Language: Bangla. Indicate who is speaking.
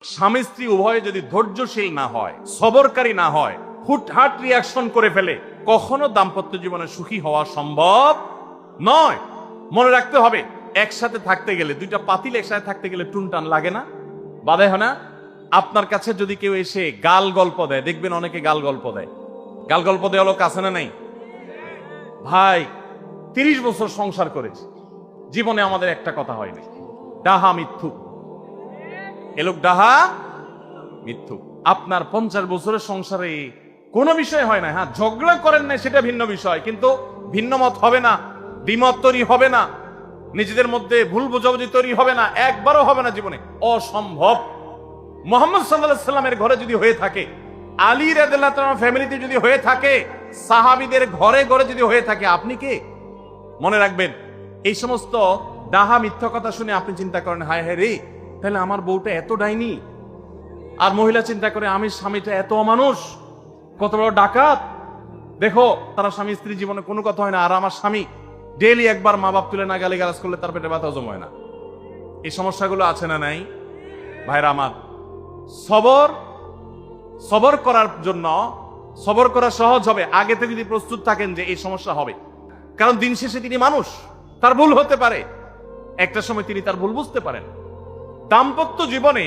Speaker 1: স্বামী স্ত্রী উভয়ে যদি ধৈর্যশীল না হয়, সবরকারী না হয়, হুটহাট রিয়াকশন করে ফেলে, কখনো দাম্পত্য জীবনে সুখী হওয়া সম্ভব নয়। মনে রাখতে হবে, একসাথে থাকতে গেলে, দুইটা পাতিল একসাথে থাকতে গেলে টুনটান লাগে না, বাধে হয় না? আপনার কাছে যদি কেউ এসে গাল গল্প দেয়, দেখবেন অনেকে গাল গল্প দেয়। গাল গল্প দেওয়া লোক আছে না নাই? ভাই 30 বছর সংসার করেছে, জীবনে আমাদের একটা কথা হয়নি, ডাহা মিথ্যুক। এ লোক ডাহা মিথ্যুক। আপনার 50 বছরের সংসারে কোনো বিষয় হয় না, হ্যাঁ ঝগড়া করেন না সেটা ভিন্ন বিষয়, কিন্তু ভিন্ন মত হবে না, দ্বিমত তৈরি হবে না, নিজেদের মধ্যে ভুল বোঝাবুঝি তৈরি হবে না, একবারও হবে না জীবনে, অসম্ভব। মুহাম্মদ সাল্লাল্লাহু আলাইহি সাল্লামের ঘরে যদি হয়ে থাকে, আলী রাদিয়াল্লাহু তাআলা ফ্যামিলিতে যদি হয়ে থাকে, সাহাবীদের ঘরে ঘরে যদি হয়ে থাকে, আপনি কে? মনে রাখবেন, এই সমস্ত ডাহা মিথ্যা কথা শুনে আপনি চিন্তা করেন, হায় হায় রে, তাহলে আমার বউটা এত ডাইনি। আর মহিলা চিন্তা করে, আমি স্বামীটা এত অমানুষ, কত বড় ডাকাত। দেখো, তারা স্বামী স্ত্রী জীবনে কোনো কথা হয় না, আর আমার স্বামী ডেইলি একবার মা বাপ তুলে না গালিগালাজ করলে তার পেটে ব্যথা জমায় না। এই সমস্যাগুলো আছে না নাই? ভাইরা আমার, সবর করার জন্য, সবর করা সহজ হবে আগে থেকে যদি প্রস্তুত থাকেন যে এই সমস্যা হবে। কারণ দিন শেষে তিনি মানুষ, তার ভুল হতে পারে, একটা সময় তিনি তার ভুল বুঝতে পারেন। দাম্পত্য জীবনে